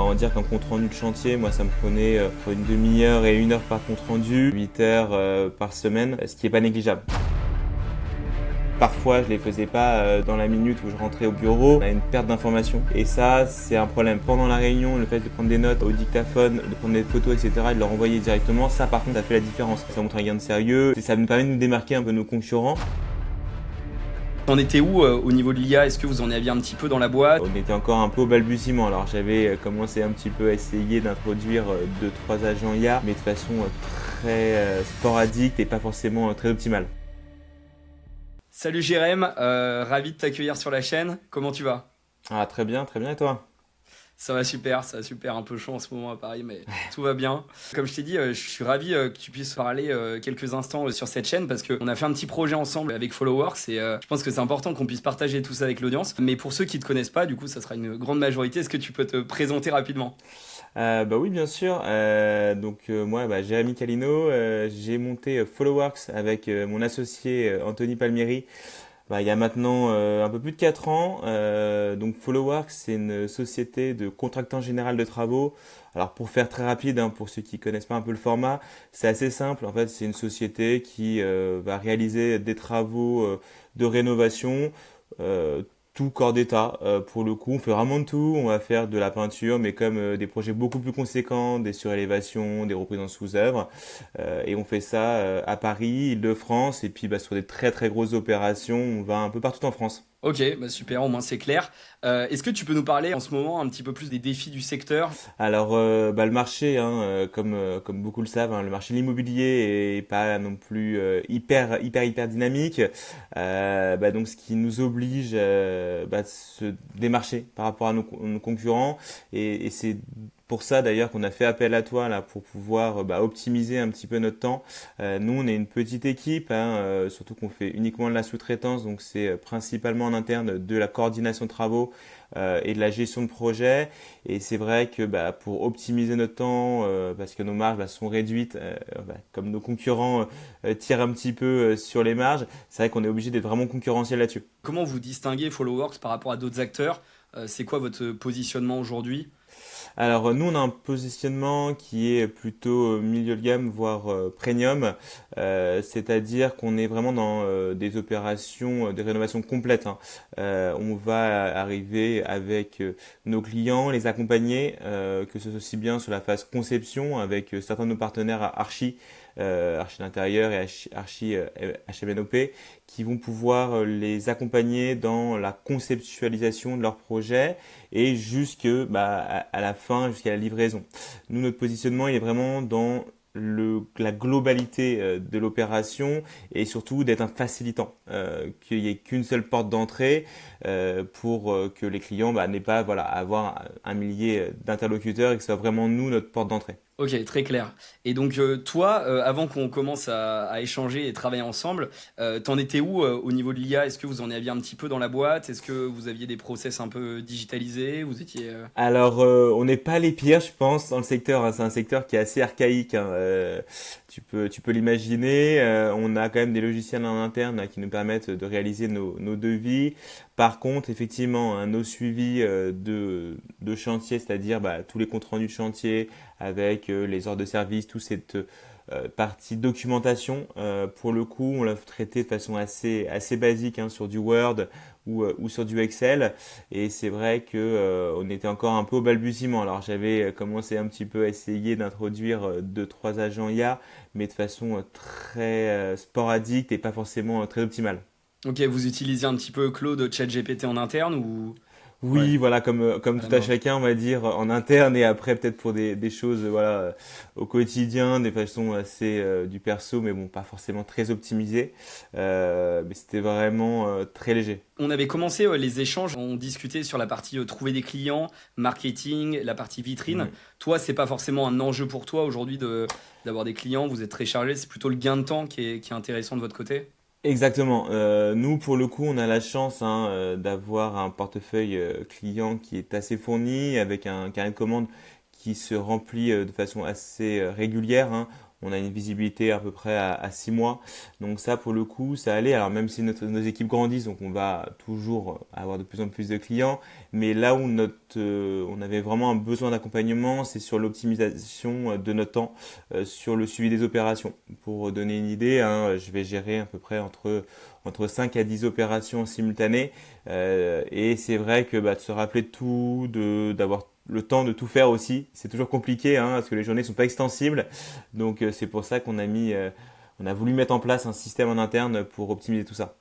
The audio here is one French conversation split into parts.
on va dire qu'un compte rendu de chantier, moi ça me prenait entre une demi-heure et 1 heure par compte rendu, 8 heures par semaine, ce qui n'est pas négligeable. Parfois, je les faisais pas dans la minute où je rentrais au bureau. On a une perte d'information. Et ça, c'est un problème. Pendant la réunion, le fait de prendre des notes au dictaphone, de prendre des photos, etc., et de leur envoyer directement, ça par contre, ça fait la différence. Ça montre un gain de sérieux. Et ça nous permet de nous démarquer un peu de nos concurrents. T'en étais où au niveau de l'IA? Est-ce que vous en aviez un petit peu dans la boîte? On était encore un peu au balbutiement. Alors j'avais commencé un petit peu à essayer d'introduire 2-3 agents IA, mais de façon très sporadique et pas forcément très optimale. Salut Jérém, ravi de t'accueillir sur la chaîne. Comment tu vas? Ah, très bien, et toi? Ça va super, un peu chaud en ce moment à Paris, mais tout va bien. Comme je t'ai dit, je suis ravi que tu puisses parler quelques instants sur cette chaîne parce qu'on a fait un petit projet ensemble avec Followworks et je pense que c'est important qu'on puisse partager tout ça avec l'audience. Mais pour ceux qui ne te connaissent pas, du coup, ça sera une grande majorité. Est-ce que tu peux te présenter rapidement? Bah oui, bien sûr. Moi, Jérémy Calino, j'ai monté Followworks avec mon associé Anthony Palmieri. Il y a maintenant un peu plus de 4 ans. Donc Followworks, c'est une société de contractant général de travaux. Alors pour faire très rapide, hein, pour ceux qui connaissent pas un peu le format, c'est assez simple. En fait, c'est une société qui va réaliser des travaux de rénovation. euh, Tout corps d'état. Pour le coup, on fait vraiment de tout. On va faire de la peinture, mais comme des projets beaucoup plus conséquents, des surélévations, des reprises en sous-œuvre. Et on fait ça à Paris, Île-de-France, et puis sur des très très grosses opérations, on va un peu partout en France. Ok, bah super, au moins c'est clair. Est-ce que tu peux nous parler en ce moment un petit peu plus des défis du secteur? Alors, le marché, hein, comme beaucoup le savent, hein, le marché de l'immobilier est pas non plus hyper dynamique. Donc, ce qui nous oblige de se démarcher par rapport à nos concurrents. Et c'est pour ça d'ailleurs qu'on a fait appel à toi là pour pouvoir optimiser un petit peu notre temps. Nous, on est une petite équipe, hein, surtout qu'on fait uniquement de la sous-traitance, donc c'est principalement en interne de la coordination de travaux et de la gestion de projet. Et c'est vrai que pour optimiser notre temps, parce que nos marges sont réduites, comme nos concurrents tirent un petit peu sur les marges, c'est vrai qu'on est obligé d'être vraiment concurrentiel là-dessus. Comment vous distinguez Followworks par rapport à d'autres acteurs? C'est quoi votre positionnement aujourd'hui? Alors nous on a un positionnement qui est plutôt milieu de gamme voire premium, c'est-à-dire qu'on est vraiment dans des opérations, des rénovations complètes, hein. On va arriver avec nos clients, les accompagner, que ce soit aussi bien sur la phase conception avec certains de nos partenaires à Archi d'intérieur et Archi HMNOP, qui vont pouvoir les accompagner dans la conceptualisation de leur projet et à la fin, jusqu'à la livraison. Nous, notre positionnement, il est vraiment dans la globalité de l'opération et surtout d'être un facilitant, qu'il n'y ait qu'une seule porte d'entrée pour que les clients n'aient pas à avoir un millier d'interlocuteurs et que ce soit vraiment nous notre porte d'entrée. Ok, très clair. Et donc toi, avant qu'on commence à échanger et travailler ensemble, t'en étais où au niveau de l'IA? Est-ce que vous en aviez un petit peu dans la boîte? Est-ce que vous aviez des process un peu digitalisés? Vous étiez... Alors, on n'est pas les pires, je pense, dans le secteur, hein. C'est un secteur qui est assez archaïque, hein. Tu peux l'imaginer. On a quand même des logiciels en interne là, qui nous permettent de réaliser nos devis. Par contre, effectivement, hein, nos suivis de chantier, c'est-à-dire tous les comptes rendus de chantier avec les ordres de service, toute cette partie documentation, pour le coup, on l'a traité de façon assez basique, hein, sur du Word ou sur du Excel. Et c'est vrai que on était encore un peu au balbutiement. Alors j'avais commencé un petit peu à essayer d'introduire 2-3 agents IA, mais de façon très sporadique et pas forcément très optimale. Ok, vous utilisiez un petit peu Claude, ChatGPT en interne ou... Ouais, Oui, voilà, comme à la tout à main. chacun, on va dire, en interne et après peut-être pour des choses au quotidien, des façons assez du perso, mais bon, pas forcément très optimisées. Mais c'était vraiment très léger. On avait commencé les échanges, on discutait sur la partie trouver des clients, marketing, la partie vitrine. Mm. Toi, c'est pas forcément un enjeu pour toi aujourd'hui d'avoir des clients, vous êtes très chargé, c'est plutôt le gain de temps qui est intéressant de votre côté. Exactement. Nous, pour le coup, on a la chance, hein, d'avoir un portefeuille client qui est assez fourni, avec un carnet de commandes qui se remplit de façon assez régulière, hein. on a une visibilité à peu près à 6 mois. Donc ça, pour le coup, ça allait. Alors même si nos équipes grandissent, donc on va toujours avoir de plus en plus de clients, mais là où on avait vraiment un besoin d'accompagnement, c'est sur l'optimisation de notre temps, sur le suivi des opérations. Pour donner une idée, hein, je vais gérer à peu près entre 5 à 10 opérations simultanées. Et c'est vrai que de se rappeler de tout, d'avoir le temps de tout faire aussi, c'est toujours compliqué, hein, parce que les journées sont pas extensibles. Donc c'est pour ça on a voulu mettre en place un système en interne pour optimiser tout ça.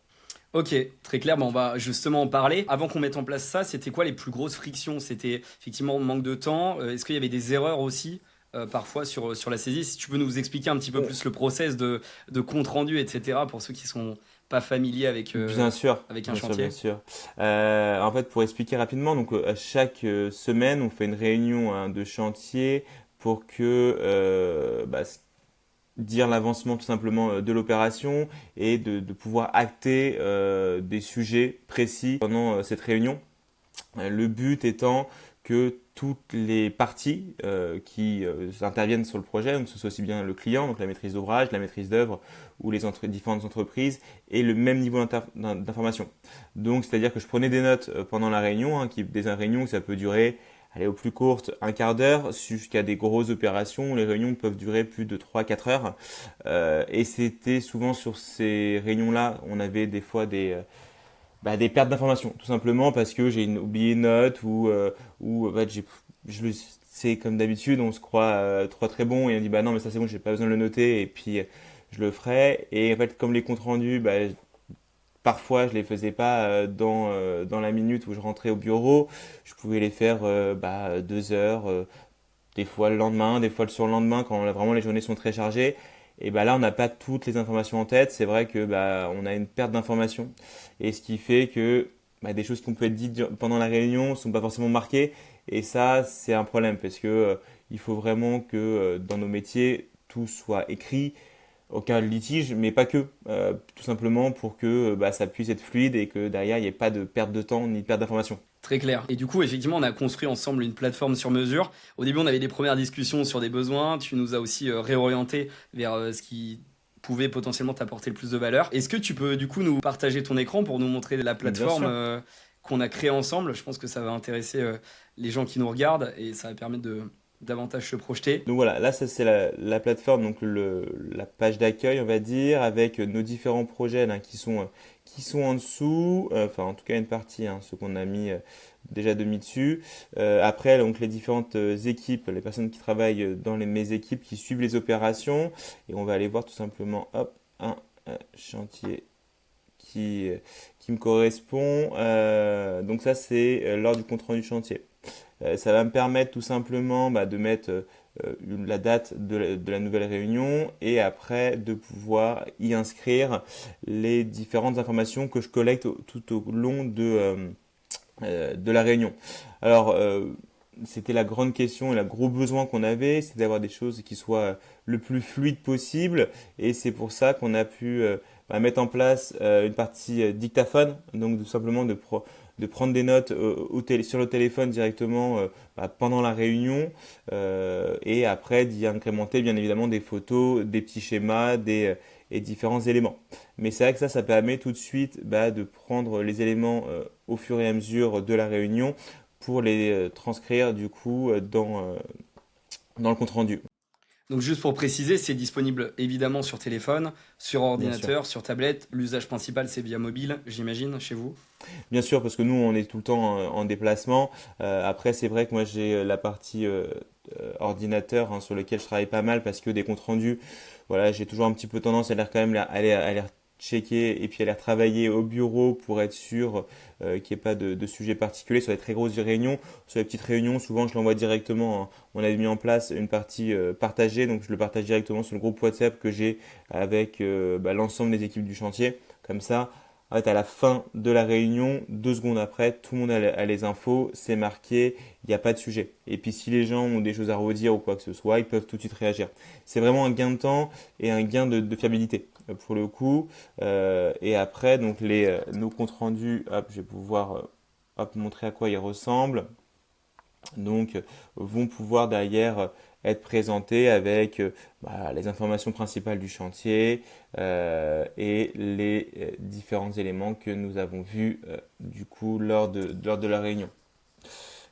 Ok, très clair. Bon, on va justement en parler. Avant qu'on mette en place ça, c'était quoi les plus grosses frictions? C'était effectivement manque de temps. Est-ce qu'il y avait des erreurs aussi parfois sur la saisie? Si tu peux nous expliquer un petit peu plus le process de compte rendu, etc. pour ceux qui sont pas familiers Bien sûr, avec un bien sûr, bien chantier. sûr. En fait, pour expliquer rapidement, donc à chaque semaine, on fait une réunion hein, de chantier pour que dire l'avancement tout simplement de l'opération et de pouvoir acter des sujets précis pendant cette réunion. Le but étant que toutes les parties qui interviennent sur le projet, donc que ce soit aussi bien le client, donc la maîtrise d'ouvrage, la maîtrise d'œuvre ou les différentes entreprises, aient le même niveau d'information. Donc, c'est-à-dire que je prenais des notes pendant la réunion, hein, des réunions ça peut durer, allez, au plus courte, un quart d'heure, jusqu'à des grosses opérations, où les réunions peuvent durer plus de 3 4 heures. Et c'était souvent sur ces réunions-là, on avait des fois des pertes d'informations, tout simplement parce que j'ai oublié une note ou en fait, c'est comme d'habitude, on se croit très bon et on dit bah non mais ça c'est bon, j'ai pas besoin de le noter et puis je le ferai. Et en fait comme les comptes rendus, parfois je les faisais pas dans la minute où je rentrais au bureau, je pouvais les faire 2 heures, des fois le lendemain, des fois le surlendemain quand vraiment les journées sont très chargées. Et là, on n'a pas toutes les informations en tête. C'est vrai que on a une perte d'informations, et ce qui fait que des choses qui ont pu être dites pendant la réunion ne sont pas forcément marquées. Et ça, c'est un problème parce que il faut vraiment que dans nos métiers tout soit écrit, aucun litige, mais pas que. Tout simplement pour que ça puisse être fluide et que derrière il n'y ait pas de perte de temps ni de perte d'informations. Très clair. Et du coup, effectivement, on a construit ensemble une plateforme sur mesure. Au début, on avait des premières discussions sur des besoins. Tu nous as aussi réorienté vers ce qui pouvait potentiellement t'apporter le plus de valeur. Est-ce que tu peux du coup nous partager ton écran pour nous montrer la Bien plateforme sûr. qu'on a créée ensemble? Je pense que ça va intéresser les gens qui nous regardent et ça va permettre de davantage se projeter. Donc voilà, là ça c'est la plateforme, donc la page d'accueil on va dire, avec nos différents projets là, qui sont en dessous, enfin en tout cas une partie, hein, ceux qu'on a déjà mis dessus. Après donc les différentes équipes, les personnes qui travaillent dans mes équipes qui suivent les opérations, et on va aller voir tout simplement hop, un chantier qui, euh, qui me correspond. Donc ça c'est lors du compte rendu chantier. Ça va me permettre tout simplement de mettre la date de la nouvelle réunion et après de pouvoir y inscrire les différentes informations que je collecte tout au long de la réunion. Alors, c'était la grande question et le gros besoin qu'on avait, c'est d'avoir des choses qui soient le plus fluide possible, et c'est pour ça qu'on a pu mettre en place une partie dictaphone, donc tout simplement de prendre des notes sur le téléphone directement pendant la réunion, et après d'y incrémenter bien évidemment des photos, des petits schémas, et différents éléments. Mais c'est vrai que ça permet tout de suite de prendre les éléments au fur et à mesure de la réunion pour les transcrire du coup dans le compte rendu, Donc juste pour préciser, c'est disponible évidemment sur téléphone, sur bien sûr. ordinateur, sur tablette. L'usage principal, c'est via mobile, j'imagine, chez vous. Bien sûr, parce que nous, on est tout le temps en déplacement. Après, c'est vrai que moi, j'ai la partie ordinateur hein, sur lequel je travaille pas mal parce que des comptes rendus, voilà, j'ai toujours un petit peu tendance à aller checker et puis à les retravailler au bureau pour être sûr qu'il n'y ait pas de sujet particulier sur les très grosses réunions. Sur les petites réunions, souvent, je l'envoie directement. On a mis en place une partie partagée, donc je le partage directement sur le groupe WhatsApp que j'ai avec l'ensemble des équipes du chantier. Comme ça, en fait, à la fin de la réunion, 2 secondes après, tout le monde a les infos, c'est marqué, il n'y a pas de sujet. Et puis si les gens ont des choses à redire ou quoi que ce soit, ils peuvent tout de suite réagir. C'est vraiment un gain de temps et un gain de fiabilité pour le coup. Et après, donc nos comptes rendus, hop, je vais pouvoir montrer à quoi ils ressemblent. Donc, vont pouvoir derrière être présentés avec les informations principales du chantier et les différents éléments que nous avons vus du coup lors de la réunion.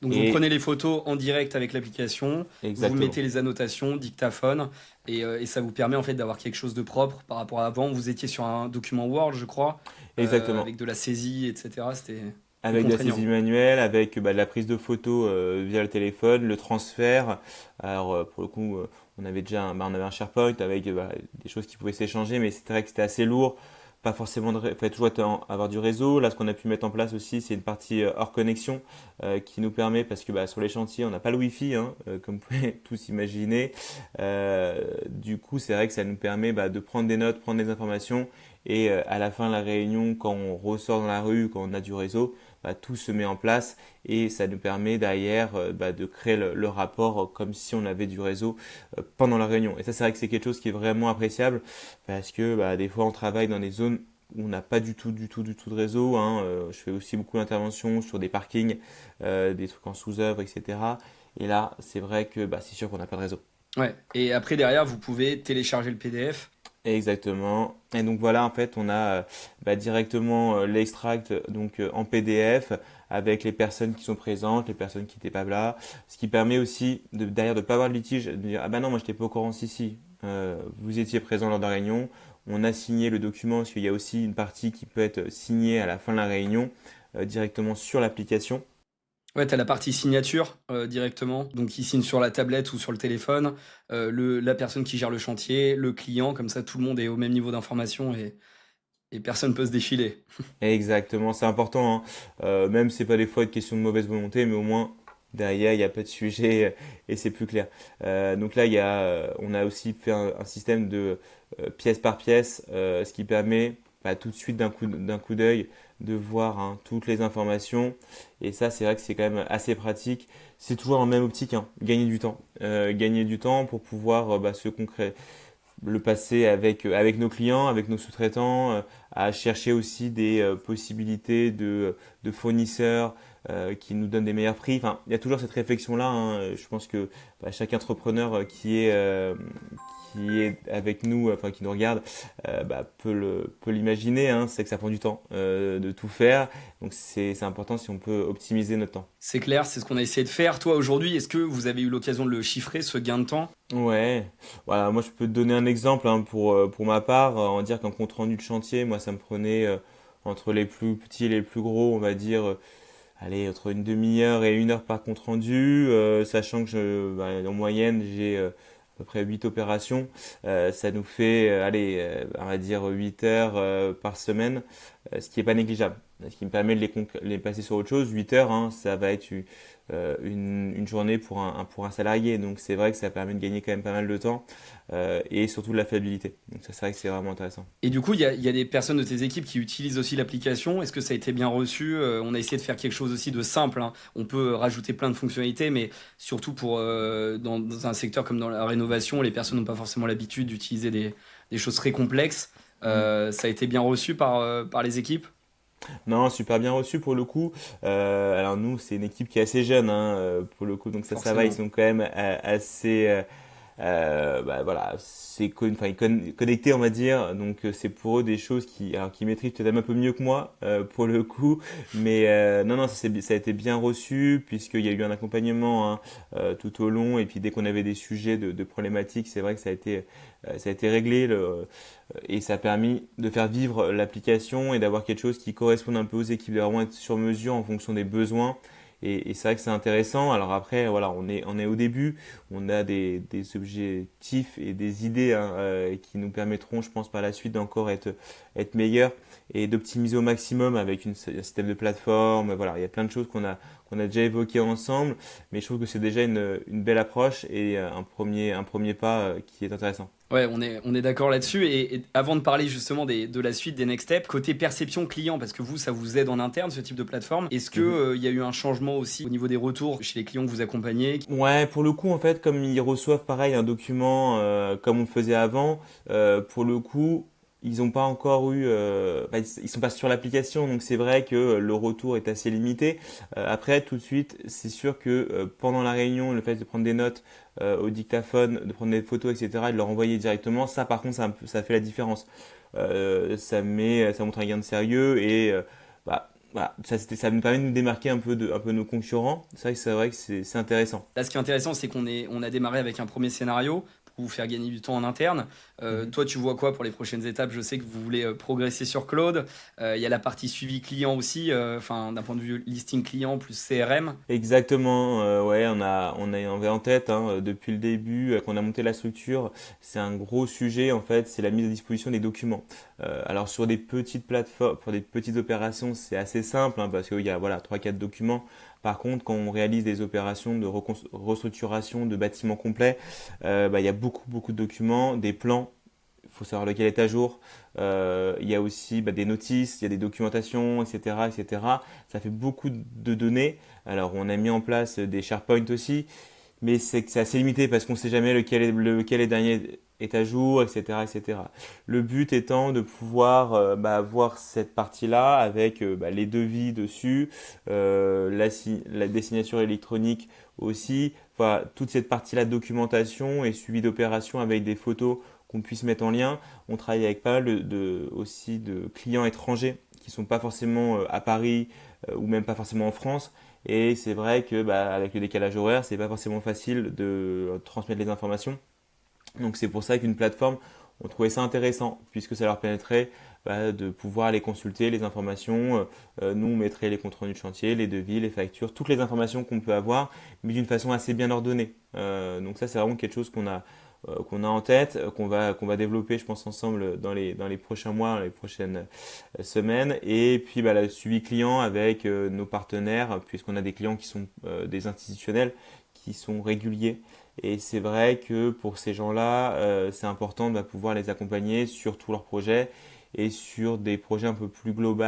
Donc vous Et prenez les photos en direct avec l'application, vous exactement, mettez les annotations, dictaphone, et ça vous permet en fait d'avoir quelque chose de propre par rapport à avant. Vous étiez sur un document Word, je crois, exactement. avec de la saisie, etc. C'était plus Avec de la contraignant. saisie manuelle, avec de la prise de photos via le téléphone, le transfert. Alors pour le coup, on avait déjà on avait un SharePoint avec des choses qui pouvaient s'échanger, mais c'est vrai que c'était assez lourd. Pas forcément fallait toujours avoir du réseau. Là, ce qu'on a pu mettre en place aussi, c'est une partie hors connexion qui nous permet, parce que sur les chantiers, on n'a pas le Wi-Fi, hein, comme vous pouvez tous imaginer. Du coup, c'est vrai que ça nous permet de prendre des notes, prendre des informations, et à la fin de la réunion, quand on ressort dans la rue, quand on a du réseau, tout se met en place et ça nous permet derrière de créer le rapport comme si on avait du réseau pendant la réunion. Et ça, c'est vrai que c'est quelque chose qui est vraiment appréciable parce que des fois, on travaille dans des zones où on n'a pas du tout de réseau, hein. Je fais aussi beaucoup d'interventions sur des parkings, des trucs en sous-œuvre, etc. Et là, c'est vrai que c'est sûr qu'on n'a pas de réseau. Ouais. Et après derrière, vous pouvez télécharger le PDF. Exactement. Et donc voilà, en fait, on a directement l'extract donc en PDF avec les personnes qui sont présentes, les personnes qui n'étaient pas là, ce qui permet aussi derrière de ne pas avoir de litige, de dire ah ben non, moi je n'étais pas au courant si. Vous étiez présent lors de la réunion, on a signé le document parce qu'il y a aussi une partie qui peut être signée à la fin de la réunion directement sur l'application. Ouais, t'as la partie signature directement, donc qui signe sur la tablette ou sur le téléphone, la personne qui gère le chantier, le client, comme ça tout le monde est au même niveau d'information et personne peut se défiler. Exactement, c'est important, hein. Même si c'est pas des fois une question de mauvaise volonté, mais au moins derrière il n'y a pas de sujet et c'est plus clair. Donc là, on a aussi fait un système de pièce par pièce, ce qui permet tout de suite d'un coup d'œil de voir hein, toutes les informations. Et ça, c'est vrai que c'est quand même assez pratique. C'est toujours en même optique, hein, gagner du temps. Gagner du temps pour pouvoir se concrétiser le passer avec nos clients, avec nos sous-traitants, à chercher aussi des possibilités de fournisseurs qui nous donnent des meilleurs prix. Enfin, il y a toujours cette réflexion-là, hein. Je pense que chaque entrepreneur qui est avec nous, enfin qui nous regarde, peut l'imaginer, hein. C'est que ça prend du temps de tout faire. Donc c'est important si on peut optimiser notre temps. C'est clair, c'est ce qu'on a essayé de faire. Toi, aujourd'hui, est-ce que vous avez eu l'occasion de le chiffrer, ce gain de temps? Ouais, voilà, moi je peux te donner un exemple hein, pour ma part, en dire qu'un compte rendu de chantier, moi ça me prenait entre les plus petits et les plus gros, on va dire, allez, entre une demi-heure et 1 heure par compte rendu, sachant que en moyenne j'ai à peu près 8 opérations, ça nous fait, allez, on va dire 8 heures par semaine, ce qui est pas négligeable. Ce qui me permet de les passer sur autre chose, 8 heures, hein, ça va être une journée pour un salarié. Donc c'est vrai que ça permet de gagner quand même pas mal de temps et surtout de la fiabilité. Donc ça, c'est vrai que c'est vraiment intéressant. Et du coup, il y a des personnes de tes équipes qui utilisent aussi l'application. Est-ce que ça a été bien reçu? On a essayé de faire quelque chose aussi de simple, hein. On peut rajouter plein de fonctionnalités, mais surtout pour dans un secteur comme dans la rénovation, les personnes n'ont pas forcément l'habitude d'utiliser des choses très complexes. Mm. Ça a été bien reçu par les équipes? Non, super bien reçu pour le coup. Alors nous, c'est une équipe qui est assez jeune hein, pour le coup, donc ça va. Ils Forcément. sont quand même assez, voilà, enfin, connectés, on va dire. Donc c'est pour eux des choses qui maîtrisent peut-être un peu mieux que moi pour le coup. Mais non, non, ça a été bien reçu puisqu'il y a eu un accompagnement hein, tout au long. Et puis dès qu'on avait des sujets de problématiques, c'est vrai que ça a été réglé. Et ça a permis de faire vivre l'application et d'avoir quelque chose qui corresponde un peu aux équipes, de vraiment être sur mesure en fonction des besoins. Et c'est vrai que c'est intéressant. Alors après, voilà, on est au début, on a des objectifs et des idées hein, qui nous permettront, je pense, par la suite d'encore être meilleurs et d'optimiser au maximum avec un système de plateforme. Voilà, il y a plein de choses qu'on a déjà évoquées ensemble, mais je trouve que c'est déjà une belle approche et un premier pas qui est intéressant. Ouais, on est d'accord là-dessus. Et avant de parler justement de la suite des next steps, côté perception client, parce que vous, ça vous aide en interne, ce type de plateforme, est-ce que, Mhm. il y a eu un changement aussi au niveau des retours chez les clients que vous accompagnez? Ouais, pour le coup, en fait, comme ils reçoivent pareil un document comme on faisait avant, pour le coup, ils n'ont pas encore eu, ils sont pas sur l'application, donc c'est vrai que le retour est assez limité. Après, tout de suite, c'est sûr que pendant la réunion, le fait de prendre des notes au dictaphone, de prendre des photos, etc., et de leur envoyer directement, ça, par contre, ça fait la différence. Ça montre un gain de sérieux et voilà, ça nous permet de nous démarquer un peu nos concurrents. C'est vrai que c'est intéressant. Là, ce qui est intéressant, c'est on a démarré avec un premier scénario pour vous faire gagner du temps en interne. Mhm. Toi, tu vois quoi pour les prochaines étapes? Je sais que vous voulez progresser sur Claude. Il y a la partie suivi client aussi, enfin, d'un point de vue listing client plus CRM. Exactement, ouais, on avait en tête depuis le début, qu'on a monté la structure, c'est un gros sujet en fait, c'est la mise à disposition des documents. Alors sur des petites plateformes, pour des petites opérations, c'est assez simple parce qu'il y a voilà 3-4 documents. Par contre, quand on réalise des opérations de restructuration de bâtiments complets, il y a beaucoup de documents, des plans. Il faut savoir lequel est à jour. Il y a aussi des notices, il y a des documentations, etc., etc. Ça fait beaucoup de données. Alors, on a mis en place des SharePoint aussi, mais c'est assez limité parce qu'on ne sait jamais lequel est dernier est à jour, etc., etc. Le but étant de pouvoir voir cette partie-là avec les devis dessus, des signatures électroniques aussi, enfin, toute cette partie-là de documentation et suivi d'opérations avec des photos qu'on puisse mettre en lien. On travaille avec pas mal aussi de clients étrangers qui sont pas forcément à Paris ou même pas forcément en France. Et c'est vrai que avec le décalage horaire, c'est pas forcément facile de transmettre les informations. Donc c'est pour ça qu'une plateforme, on trouvait ça intéressant, puisque ça leur permettrait de pouvoir aller consulter les informations. Nous, on mettrait les comptes rendus de chantier, les devis, les factures, toutes les informations qu'on peut avoir, mais d'une façon assez bien ordonnée. Donc ça, c'est vraiment quelque chose qu'on a en tête, qu'on va développer, je pense, ensemble dans les prochains mois, dans les prochaines semaines. Et puis le suivi client avec nos partenaires, puisqu'on a des clients qui sont des institutionnels, qui sont réguliers. Et c'est vrai que pour ces gens-là, c'est important de pouvoir les accompagner sur tous leurs projets et sur des projets un peu plus globaux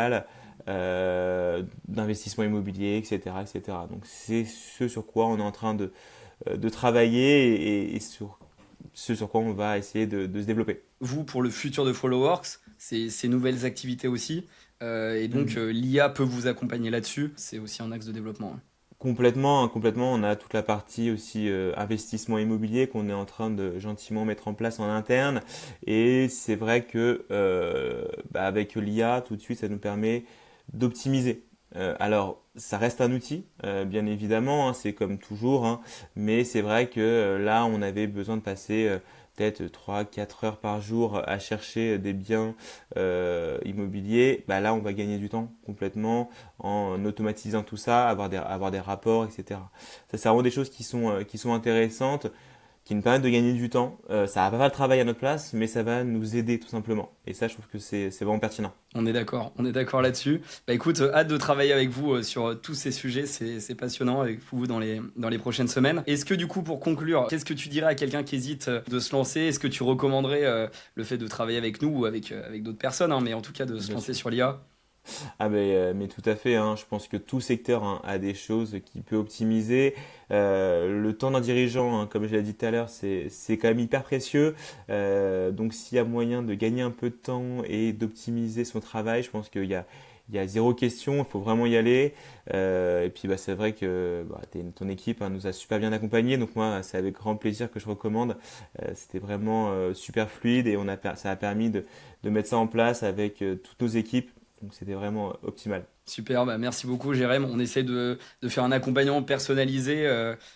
d'investissement immobilier, etc., etc. Donc c'est ce sur quoi on est en train de travailler et sur ce sur quoi on va essayer de se développer. Vous, pour le futur de Followworks, ces nouvelles activités aussi. Et donc, Mhm. l'IA peut vous accompagner là-dessus. C'est aussi un axe de développement. Complètement, hein, complètement. On a toute la partie aussi investissement immobilier qu'on est en train de gentiment mettre en place en interne. Et c'est vrai que avec l'IA, tout de suite, ça nous permet d'optimiser. Alors, ça reste un outil, bien évidemment, c'est comme toujours, mais c'est vrai que là, on avait besoin de passer peut-être 3-4 heures par jour à chercher des biens immobiliers. Là, on va gagner du temps complètement en automatisant tout ça, avoir des rapports, etc. Ça, c'est vraiment des choses qui sont intéressantes, qui nous permettent de gagner du temps. Ça va pas faire le travail à notre place, mais ça va nous aider tout simplement. Et ça, je trouve que c'est vraiment pertinent. On est d'accord là-dessus. Bah écoute, hâte de travailler avec vous sur tous ces sujets, c'est passionnant avec vous dans les prochaines semaines. Est-ce que du coup, pour conclure, qu'est-ce que tu dirais à quelqu'un qui hésite de se lancer? Est-ce que tu recommanderais le fait de travailler avec nous ou avec d'autres personnes, mais en tout cas de se Bien lancer sûr. sur l'IA? Ah mais tout à fait, je pense que tout secteur a des choses qu'il peut optimiser. Le temps d'un dirigeant, comme je l'ai dit tout à l'heure, c'est quand même hyper précieux. Donc s'il y a moyen de gagner un peu de temps et d'optimiser son travail, je pense il y a zéro question, il faut vraiment y aller. Et puis c'est vrai que ton équipe nous a super bien accompagnés, donc moi c'est avec grand plaisir que je recommande. C'était vraiment super fluide et ça a permis de mettre ça en place avec toutes nos équipes. Donc c'était vraiment optimal. Super, bah merci beaucoup Jérém. On essaie de faire un accompagnement personnalisé.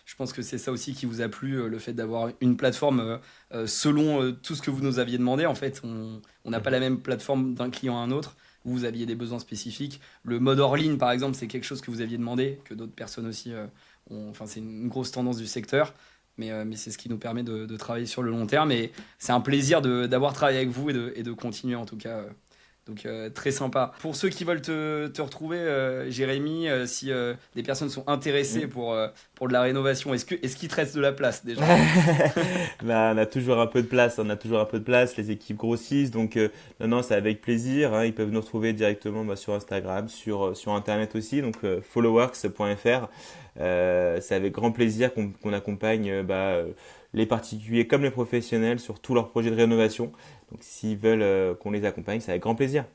Je pense que c'est ça aussi qui vous a plu, le fait d'avoir une plateforme selon tout ce que vous nous aviez demandé. En fait, on n'a pas Mhm. la même plateforme d'un client à un autre. Vous aviez des besoins spécifiques. Le mode hors ligne, par exemple, c'est quelque chose que vous aviez demandé, que d'autres personnes aussi Enfin, c'est une grosse tendance du secteur. Mais c'est ce qui nous permet de travailler sur le long terme. Et c'est un plaisir d'avoir travaillé avec vous et de continuer en tout cas. Donc très sympa. Pour ceux qui veulent te retrouver, Jérémy, si des personnes sont intéressées Mhm. pour de la rénovation, est-ce qu'il te reste de la place déjà? On a toujours un peu de place, on a toujours un peu de place, les équipes grossissent, donc non, c'est avec plaisir, ils peuvent nous retrouver directement sur Instagram, sur Internet aussi, donc followworks.fr. C'est avec grand plaisir qu'on accompagne les particuliers comme les professionnels sur tous leurs projets de rénovation. Donc s'ils veulent qu'on les accompagne, c'est avec grand plaisir.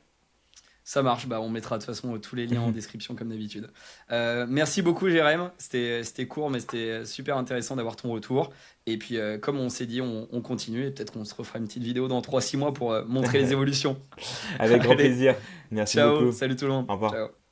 Ça marche, bah, on mettra de toute façon tous les liens en description comme d'habitude. Merci beaucoup Jérém, c'était court mais c'était super intéressant d'avoir ton retour. Et puis comme on s'est dit, on continue et peut-être qu'on se refera une petite vidéo dans 3-6 mois pour montrer les évolutions. Avec grand Allez, plaisir. Merci ciao, beaucoup. salut tout le monde. Au revoir. Ciao.